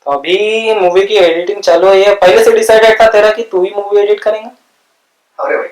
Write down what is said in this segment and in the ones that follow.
तो अभी मूवी की एडिटिंग चालू है, ये पहले से डिसाइडेड था तेरा कि तू ही मूवी एडिट करेगा? अरे भाई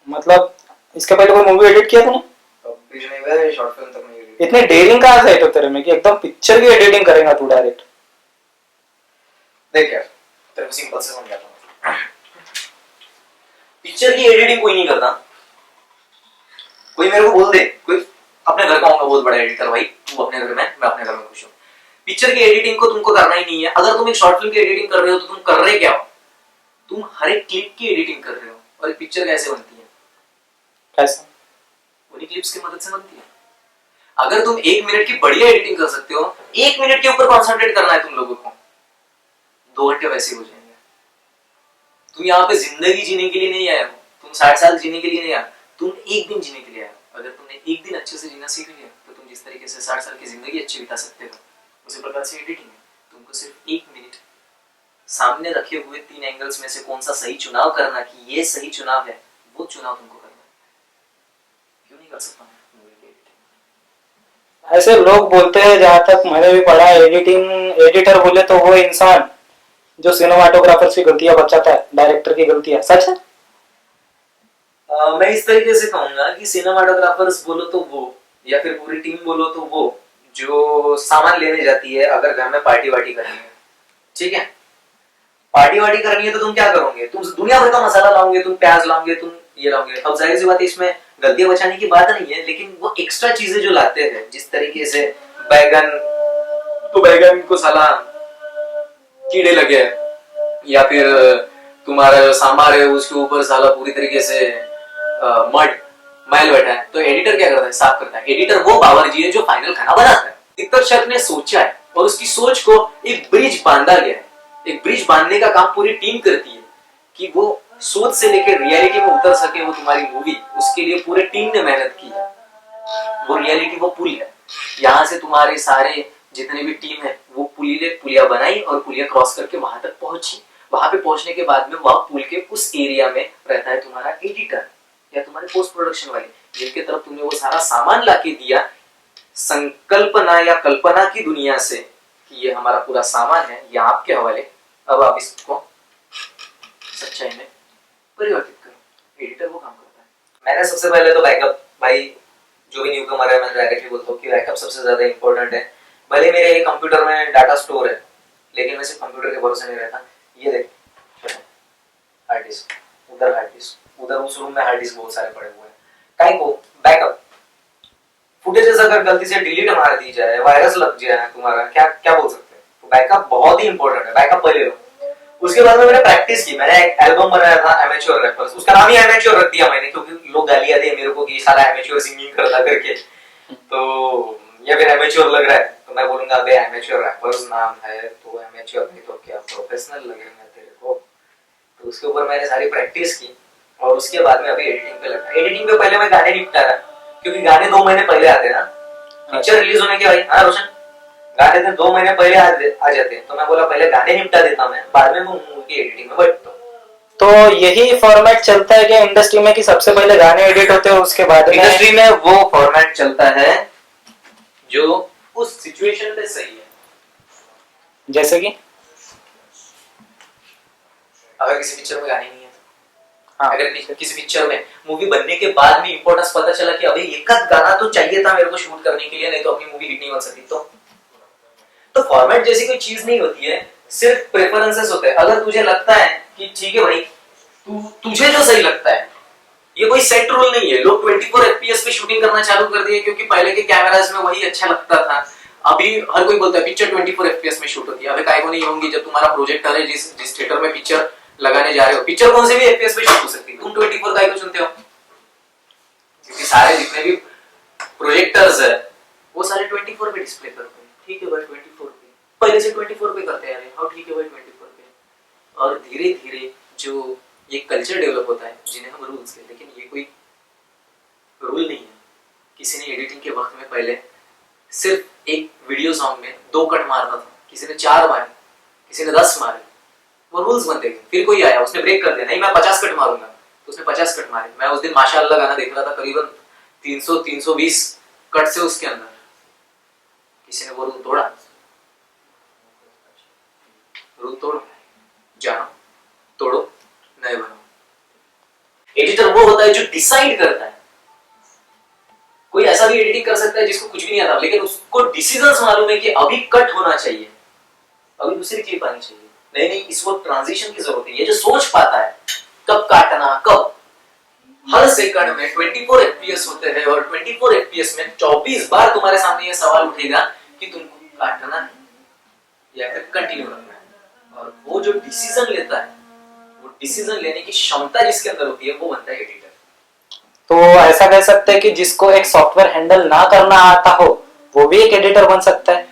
मतलब इसके पहले कोई मूवी एडिट किया तूने? बीच में गया शॉर्ट फिल्म तक नहीं गई। इतने डेयरिंग कहाँ से है तो तेरे में कि एकदम पिक्चर की एडिटिंग करेगा तू डायरेक्ट? देख यार तेरे को सिंपल से समझाता हूँ। पिक्चर की एडिटिंग कोई नहीं करता। कोई मेरे को बोल दे, कोई अपने घर का होगा बहुत बड़ा एडिटर, भाई तू अपने घर में, मैं अपने घर में खुश हूँ। पिक्चर की एडिटिंग को तुमको करना ही नहीं है। अगर तुम एक शॉर्ट फिल्म की एडिटिंग कर रहे हो तो तुम कर रहे क्या हो? तुम हर एक क्लिप की एडिटिंग कर रहे हो। और एक पिक्चर कैसे बनती है? कैसा? उन्हीं क्लिप्स की मदद से बनती है। अगर तुम 1 मिनट की बढ़िया एडिटिंग कर सकते हो, 1 मिनट के ऊपर कॉन्सेंट्रेट करना है तुम लोगों को, 2 घंटे वैसे हो जाएंगे। तुम यहाँ पे जिंदगी जीने के लिए नहीं आए हो, तुम 60 साल जीने के लिए नहीं आए, तुम एक दिन जीने के लिए आए हो। अगर तुमने एक दिन अच्छे से जीना सीख लिया तो तुम जिस तरीके से 60 साल की जिंदगी अच्छी बिता सकते हो, उसी प्रकार से एडिटिंग है। तुमको सिर्फ 1 मिनट सामने रखे हुए 3 एंगल्स में से कौन सा सही चुनाव करना कि ये सही चुनाव है, वो चुनाव तुमको करना है। क्यों नहीं कर सकता मैं? ऐसे लोग बोलते हैं, जहां तक मैंने भी पढ़ा है, एडिटिंग एडिटर बोले तो वो इंसान जो सिनेमाटोग्राफर्स की गलतियां बचाता है, डायरेक्टर की गलतियां। सच है? मैं इस तरीके से कहूंगा कि सिनेमाटोग्राफर्स बोलो तो वो, या फिर पूरी टीम बोलो तो वो, जो सामान लेने जाती है अगर घर में पार्टी वार्टी करनी है, ठीक है, पार्टी वार्टी करनी है तो तुम क्या करोगे? तुम दुनिया भर का मसाला लाओगे, तुम प्याज लाओगे, तुम ये लाओगे। अब जाहिर सी बात है इसमें गलतियां बचाने की बात नहीं है, लेकिन वो एक्स्ट्रा चीजें जो लाते हैं, जिस तरीके से बैगन, तो बैगन को साला कीड़े लगे, या फिर तुम्हारा जो सांबार है उसके ऊपर साला पूरी तरीके से मड मैल बैठा है, तो एडिटर क्या करता है? साफ करता है। एडिटर वो बावर्ची है जो फाइनल खाना बनाता है। दिक्कत शख्स ने सोचा है और उसकी सोच को एक ब्रिज बांधा गया है। एक ब्रिज बांधने का काम पूरी टीम करती है कि वो सोच से लेकर रियलिटी में उतर सके वो तुम्हारी मूवी, उसके लिए पूरे टीम ने मेहनत की है। वो रियलिटी वो पुल है, यहाँ से तुम्हारे सारे जितने भी टीम है वो पुलिया बनाई और पुलिया क्रॉस करके वहां तक पहुंची। वहां पे पहुंचने के बाद में वहां पुल के उस एरिया में रहता है तुम्हारा एडिटर या तुम्हारे पोस्ट प्रोडक्शन वाले, जिनके तरफ तुमने वो सारा सामान लाके दिया संकल्पना या कल्पना की दुनिया से कि ये हमारा पूरा सामान है, ये आपके हवाले, अब आप इसको सच्चाई में परिवर्तित करो। एडिटर वो काम करता है। मैंने सबसे पहले तो बैकअप, भाई जो भी न्यू कमर है मैं डायरेक्टली बोलता हूँ कि बैकअप सबसे ज्यादा इंपॉर्टेंट है। भले मेरे कंप्यूटर में डाटा स्टोर है, लेकिन मैं सिर्फ कंप्यूटर के भरोसे नहीं रहता। ये देख हार्ड डिस्क, उधर हार्ड डिस्क, उधर उस रूम में हार्ड डिस्क बहुत सारे पड़े हुए हैं। काहे को? बैकअप फुटेजेस अगर गलती से डिलीट मार दी जाए, वायरस लग जाए तुम्हारा, क्या क्या बोल सकते हैं? तो बैकअप बहुत ही इंपॉर्टेंट है। बैकअप पहले लो। उसके बाद में मैंने प्रैक्टिस की, मैंने एक एल्बम बनाया था एमेच्योर रैपर्स, उसका नाम ही एमेच्योर रख दिया मैंने क्योंकि लोग गालियां दिए मेरे को कि साला एमेच्योर सिंगिंग करता करके, तो या फिर एमेच्योर लग रहा है, तो मैं बोलूंगा अबे एमेच्योर रैपर्स नाम है तो एमेच्योर नहीं तो क्या प्रोफेशनल लगेगा तेरे को। तो उसके ऊपर मैंने सारी प्रैक्टिस की और उसके बाद में अभी एडिटिंग पे लगा। एडिटिंग पे पहले मैं गाने निपटा रहा, क्योंकि गाने 2 महीने पहले आते हैं ना पिक्चर रिलीज होने के। भाई हाँ रोशन, गाने तो 2 महीने पहले आ जाते हैं, तो मैं बोला पहले गाने निपटा देता मैं, बाद में वो मूवी की एडिटिंग में बैठता हूँ। तो यही फॉर्मेट चलता है क्या इंडस्ट्री में कि सबसे पहले गाने एडिट होते हैं उसके बाद में? इंडस्ट्री में वो फॉर्मेट चलता है जो उस सिचुएशन पे सही है। जैसे कि अगर किसी पिक्चर में गाने नहीं है, हाँ, अगर किसी पिक्चर में मूवी बनने के बाद भी इंपॉर्टेंस पता चला कि अबे एक गाना तो चाहिए था मेरे को शूट करने के लिए, नहीं तो अपनी मूवी हिट नहीं बन सकती, तो फॉर्मेट जैसी कोई चीज नहीं होती है, सिर्फ प्रेफरेंसेस होते हैं। अगर तुझे लगता है कि ठीक है भाई, तुझे जो सही लगता है, ये कोई सेट रूल नहीं है। लोग 24 एफपीएस पे शूटिंग करना चालू कर दिए क्योंकि पहले के कैमरास में वही अच्छा लगता था। अभी हर कोई बोलता है पिक्चर 24 एफपीएस में शूट होती है। अबे काय को नहीं होंगी? जब तुम्हारा प्रोजेक्टर है, जिस थिएटर में पिक्चर लगाने जा रहे हो, पिक्चर कौन से भी एफपीएस पे शूट हो सकती है, तुम 24 काय को चुनते हो? क्योंकि सारे जितने भी प्रोजेक्टर्स है वो सारे 24 पे डिस्प्ले करते हैं। ठीक है भाई 24 पे, पहले से 24 पे करते हैं, हाँ ठीक है भाई 24 पे। और धीरे धीरे जो ये कल्चर डेवलप होता है जिन्हें हम रूल्स कहते हैं, लेकिन ये कोई रूल नहीं है। किसी ने एडिटिंग के वक्त में पहले सिर्फ एक वीडियो सॉन्ग में 2 कट मारता था, किसी ने 4 मारे, किसी ने 10 मारे, वो रूल्स बनते गए। फिर कोई आया उसने ब्रेक कर दिया, नहीं मैं 50 कट मारूंगा, तो उसने 50 कट मारे। मैं उस दिन माशाअल्लाह गाना देख रहा था, करीबन 300-320 कट से उसके अंदर किसी ने वो रूल तोड़ा। रूल तोड़ो, जानो, तोड़ो, नए बनो। एडिटर वो होता है जो डिसाइड करता है। कोई ऐसा भी एडिटिंग कर सकता है जिसको कुछ भी नहीं आता, लेकिन उसको डिसीजंस मालूम है कि अभी कट होना चाहिए, अभी दूसरी क्लिप आनी चाहिए, नहीं नहीं इस वक्त ट्रांजिशन की जरूरत है। ये जो सोच पाता है कब काटना, कब, हर सेकंड में 24 एफपीएस होते हैं और 24 एफपीएस में 24 बार तुम्हारे सामने ये सवाल उठेगा कि तुमको काटना है या फिर कंटिन्यू रखना है। और वो जो डिसीजन लेता है, वो डिसीजन लेने की क्षमता जिसके अंदर होती है, वो बनता है एडिटर। तो ऐसा कह सकते हैं कि जिसको एक सॉफ्टवेयर हैंडल ना करना आता हो वो भी एक एडिटर बन सकता है।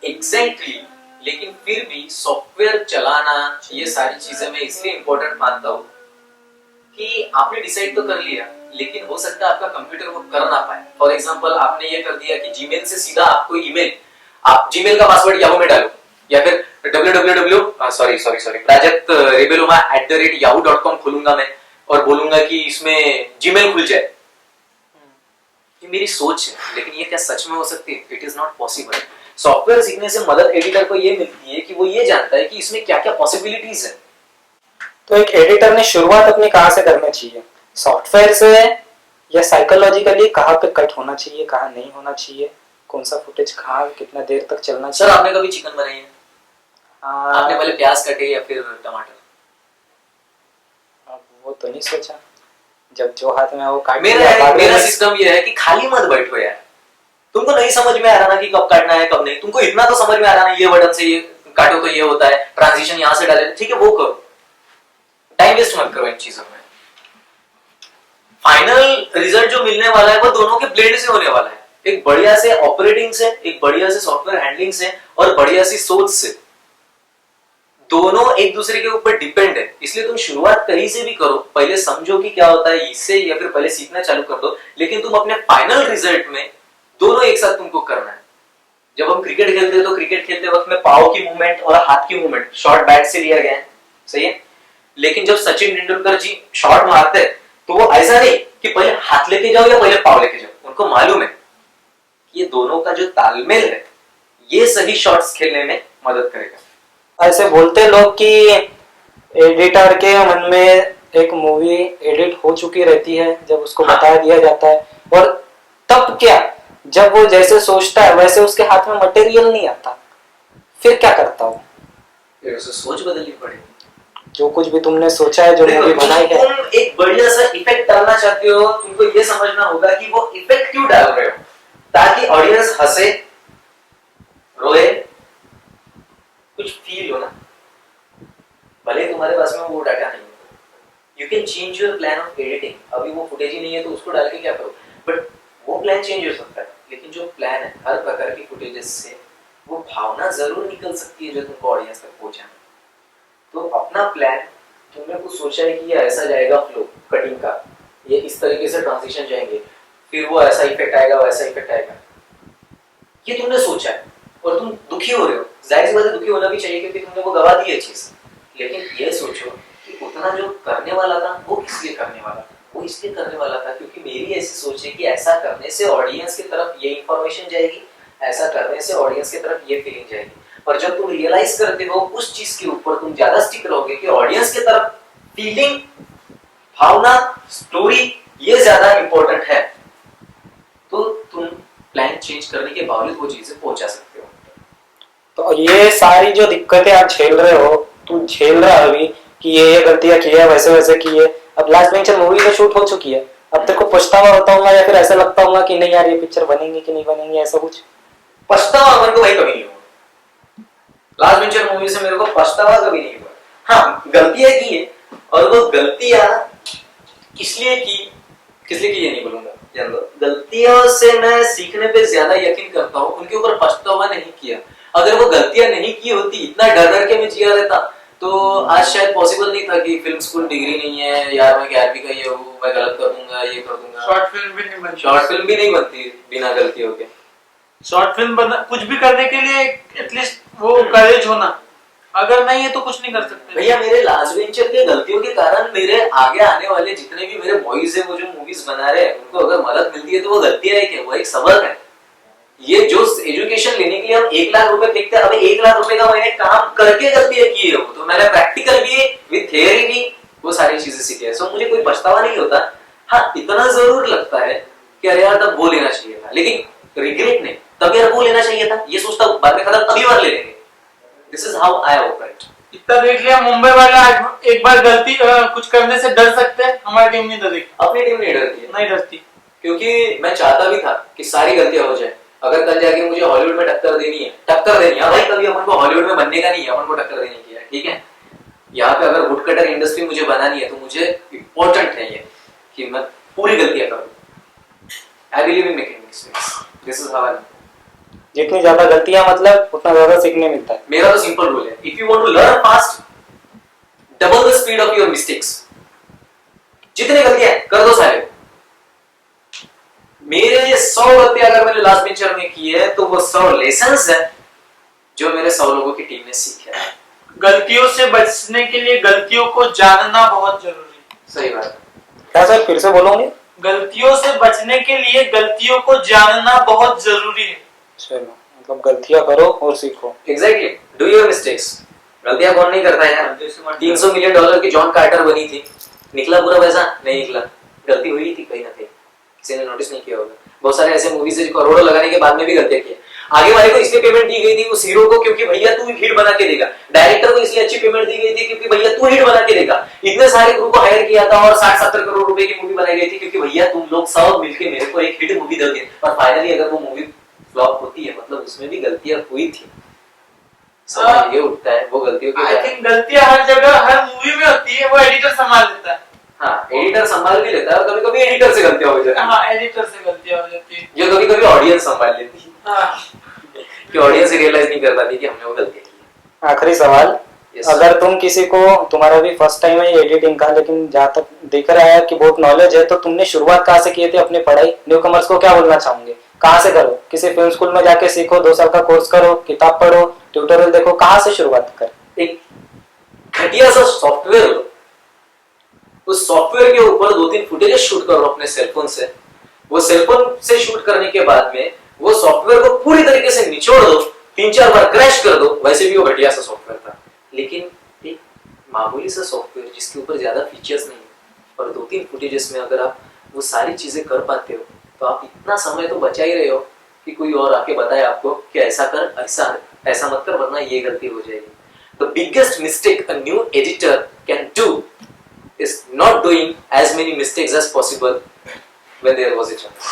एग्जैक्टली, लेकिन फिर भी सॉफ्टवेयर चलाना, ये सारी चीजें मैं इसलिए इंपॉर्टेंट मानता हूँ कि आपने डिसाइड तो कर लिया, लेकिन हो सकता है आपका कंप्यूटर वो कर ना पाए। फॉर एग्जांपल आपने ये कर दिया कि जीमेल से सीधा आपको ईमेल, आप जीमेल का पासवर्ड याहू में डालो या फिर www.prajaktrebeloma@yahoo.com खोलूंगा मैं और बोलूंगा कि इसमें जीमेल खुल जाए। ये मेरी सोच है, लेकिन ये क्या सच में हो सकती है? It is not possible. Software सीखने से मदद एडिटर को ये मिलती है कि वो ये जानता है कि इसमें क्या क्या पॉसिबिलिटीज है। तो एक एडिटर ने शुरुआत अपनी कहाँ से करनी चाहिए, सॉफ्टवेयर से या साइकोलॉजिकली कहाँ पे कट होना चाहिए, कहाँ नहीं होना चाहिए, कौन सा फुटेज कहाँ कितना देर तक चलना सर चाहिए? आपने कभी चिकन बनाई है? आपने पहले प्याज काटे या फिर टमाटर? अब वो तो नहीं सोचा, जब जो हाथ में वो काट मेरा सिस्टम ये है कि खाली मत बैठो यार। तुमको नहीं समझ में आ रहा ना कि कब काटना है कब नहीं, तुमको इतना तो समझ में आ रहा ना ये बटन से ये काटो तो ये होता है, ट्रांजिशन यहाँ से डाले, ठीक है वो करो, टाइम वेस्ट मत करो इन चीजों में। फाइनल रिजल्ट जो मिलने वाला है वो दोनों के ब्लेंड से होने वाला है, एक बढ़िया से ऑपरेटिंग से, एक बढ़िया से सॉफ्टवेयर हैंडलिंग से और बढ़िया सी सोच से। दोनों एक दूसरे के ऊपर डिपेंड है, इसलिए तुम शुरुआत कहीं से भी करो, पहले समझो कि क्या होता है इससे या फिर पहले सीखना चालू कर दो, लेकिन तुम अपने फाइनल रिजल्ट में दोनों एक साथ तुमको करना है। जब हम क्रिकेट खेलते हैं तो क्रिकेट खेलते वक्त में पाव की मूवमेंट और हाथ की मूवमेंट शॉट बैट से लिया गया है, सही है, लेकिन जब सचिन तेंदुलकर जी शॉट मारते तो वो ऐसा नहीं कि पहले हाथ लेके जाओ या पहले पाव लेके जाओ, उनको मालूम है कि ये दोनों का जो तालमेल है ये सही शॉट्स खेलने में मदद करेगा। ऐसे बोलते लोग कि एडिटर के मन में एक मूवी एडिट हो चुकी रहती है जब उसको बता दिया जाता है, और तब क्या जब वो जैसे सोचता है वैसे उसके हाथ में मटेरियल नहीं आता, फिर क्या करता हूँ? फिर उसे सोच बदलनी पड़ेगी। जो कुछ भी तुमने सोचा है, जो मूवी बनाई है, तुम एक बढ़िया सा इफेक्ट डालना चाहते हो, तुमको ये समझना होगा कि वो इफेक्ट क्यों डाल रहे हो, ताकि ऑडियंस हंसे, रोए, कुछ फील हो ना। भले तुम्हारे पास में वो डाटा नहीं हो, you can change your plan of editing. अभी वो फुटेज ही नहीं है तो उसको डाल के क्या करो, बट वो प्लान चेंज हो सकता है, लेकिन जो प्लान है हर प्रकार की फुटेजेस से वो भावना जरूर निकल सकती है जो तुमको ऑडियंस तक पहुंचाना। तो अपना प्लान, तुमने कुछ सोचा है कि ये ऐसा जाएगा फ्लो कटिंग का, ये इस तरीके से ट्रांजिशन जाएंगे, फिर वो ऐसा इफेक्ट आएगा वैसा इफेक्ट आएगा, ये तुमने सोचा है और तुम दुखी हो रहे हो। जाहिर सी बात है दुखी होना भी चाहिए क्योंकि तुमने वो गवा दी है चीज, लेकिन ये सोचो कि उतना जो करने वाला था वो किस लिए करने वाला था, वो इसलिए करने वाला था क्योंकि मेरी ऐसी सोच है कि ऐसा करने से ऑडियंस की तरफ ये इंफॉर्मेशन जाएगी, ऐसा करने से ऑडियंस की तरफ ये फीलिंग जाएगी। और जब तुम रियलाइज करते हो उस चीज के ऊपर तुम ज्यादा स्टिक रहोगे कि ऑडियंस की तरफ फीलिंग, भावना, स्टोरी ये ज्यादा इंपॉर्टेंट है, तो तुम प्लान चेंज करने के बावजूद वो चीजें पहुंचा सकते हो। तो ये सारी जो दिक्कतें आप झेल रहे हो, तुम झेल रहा अभी कि ये गलतियां की है, वैसे वैसे की है, अब लास्ट बेंचर मूवी तो शूट हो चुकी है, अब तेरे को पछतावा होता होगा या फिर ऐसा लगता होगा कि नहीं यार ये पिक्चर बनेंगे कि नहीं बनेंगे, ऐसा कुछ? पछतावा मेरे को भाई कभी नहीं हुआ, लास्ट बेंचर मूवी से मेरे को पछतावा कभी नहीं हुआ। हाँ गलतियां की है, और वो गलतियां किस लिए की ये नहीं बोलूंगा, जान लो। गलतियों से मैं सीखने पे ज्यादा यकीन करता हूँ, उनके ऊपर पछतावा नहीं किया। अगर वो गलतियां नहीं की होती, इतना डर डर के मैं जिया रहता, तो आज शायद पॉसिबल नहीं था कि फिल्म स्कूल डिग्री नहीं है यार, मैं 11वीं का ये हूँ, मैं गलत कर दूंगा, ये कर दूंगा। शॉर्ट फिल्म भी नहीं बनती बिना गलतियों के। शॉर्ट फिल्म बना, कुछ भी करने के लिए एटलीस्ट वो करेज होना, अगर नहीं है तो कुछ नहीं कर सकते भैया। मेरे लास्ट वेंचर के गलतियों के कारण मेरे आगे आने वाले जितने भी मेरे बॉयज है वो जो मूवीज बना रहे हैं, उनको अगर मदद मिलती है तो वो गलतियां है क्या, वो एक सबक है। ये जो एजुकेशन लेने के लिए हम 1 लाख रुपए फेंकते हैं, अबे 1 लाख रुपए का मैंने काम करके गलतियां की है, वो तो मैंने प्रैक्टिकल भी विद थियरी भी वो सारी चीजें सीखी है। सो मुझे कोई पछतावा नहीं होता। हाँ, इतना जरूर लगता है कि अरे यार तब वो लेना चाहिए था, लेकिन रिग्रेट नहीं, तब यार वो लेना चाहिए था, ये सोचता बाद में खत्म अगली बार ले लेंगे। This is how I operate. इतना देख लिया, मुंबई वाले आज एक बार गलती कुछ करने से डर सकते हैं, हमारी टीम नहीं डरेगी। अपनी टीम नहीं डरती है, नहीं डरती, क्योंकि मैं चाहता भी था कि सारी गलतियां हो जाए। अगर कल जाके मुझे हॉलीवुड में टक्कर देनी है, भाई कभी अपन को हॉलीवुड में बनने का नहीं है, अपन को टक्कर देने की है, ठीक है। यहाँ पे अगर वुड कटर इंडस्ट्री मुझे बनानी है तो मुझे इम्पोर्टेंट है ये कि मैं पूरी गलतियां करूं। I believe in making mistakes, this is how I. जितनी ज्यादा गलतियां मतलब उतना ज्यादा सीखने मिलता है। मेरा तो सिंपल रूल है, if you want to learn fast, double the speed of your mistakes. जितनी गलतियां कर दो सारे। मेरे 100 गलतियां अगर मैंने लास्ट बेंचर में की है तो वो 100 लेसन्स है जो मेरे 100 लोगों की टीम ने सीखे हैं। गलतियों से बचने के लिए गलतियों को जानना बहुत जरूरी है। सही बात है। क्या सर, फिर से बोलोगे? गलतियों से बचने के लिए गलतियों को जानना बहुत जरूरी है। चलो, मतलब गलतियां करो और सीखो। Exactly, do your mistakes. गलतियां कौन नहीं करता है यार। 300 मिलियन डॉलर की जॉन कार्टर बनी थी, निकला पूरा वैसा नहीं निकला, गलती हुई थी कहीं ना कहीं, किसी ने नोटिस नहीं किया होगा। बहुत सारे ऐसे मूवीज है जो करोड़ों लगाने के बाद में भी गलतियां की। आगे वाले को इसलिए पेमेंट दी गई थी उस हीरो को क्योंकि भैया तू हिट बना के देगा, डायरेक्टर को इसलिए अच्छी पेमेंट दी गई थी क्योंकि भैया तू हिट बना के देगा, इतने सारे क्रू को हायर किया था और 60-70 करोड़ रुपए की मूवी बनाई गई थी क्योंकि भैया तुम लोग सब मिलके मेरे को एक हिट मूवी दोगे। और फाइनली अगर वो मूवी फ्लॉप होती है मतलब उसमें भी गलतियां हुई थी। सवाल ये उठता है वो गलतियों की। आई थिंक गलतियां हर जगह हर मूवी में होती है, वो एडिटर संभाल लेता है। हाँ, एडिटर संभाल भी लेता है और कभी-कभी एडिटर से गलतियां हो जाती है। हाँ, एडिटर से गलतियां हो जाती है, जो कभी-कभी ऑडियंस संभाल लेती है। हाँ। कि ऑडियंस रियलाइज नहीं कर पाती कि हमने वो गलती की है। आखिरी सवाल, Yes. अगर तुम किसी को, तुम्हारा भी फर्स्ट टाइम है एडिटिंग का, लेकिन जहाँ तक देख रहा है कि बहुत नॉलेज है, तो तुमने शुरुआत कहाँ से किए थे अपनी पढ़ाई? न्यू कमर्स को क्या बोलना चाहोगे? कहाँ से करो? किसी फिल्म स्कूल में जाके सीखो, 2 साल का कोर्स करो, किताब पढ़ो, ट्यूटोरियल देखो, कहाँ से शुरुआत कर? एक घटिया सा सॉफ्टवेयर लो, उस सॉफ्टवेयर के ऊपर 2-3 फुटेजेस शूट करो अपने सेलफोन से। वो सेलफोन से शूट करने के बाद में वो सॉफ्टवेयर को पूरी तरीके से निचोड़ दो, 3-4 बार क्रैश कर दो। वैसे भी वो घटिया सा सॉफ्टवेयर था, लेकिन एक मामूली सा सॉफ्टवेयर जिसके ऊपर ज्यादा फीचर्स नहीं है और 2-3 फुटेजेस में अगर आप वो सारी चीजें कर पाते हो तो आप इतना समय तो बचा ही रहे हो कि कोई और आके बताए आपको कि ऐसा कर, ऐसा मत कर वरना ये गलती हो जाएगी। The biggest mistake a new editor can do is not doing as many mistakes as possible when there was a chance.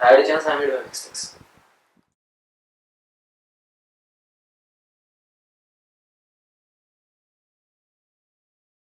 I had a chance, I made my mistakes.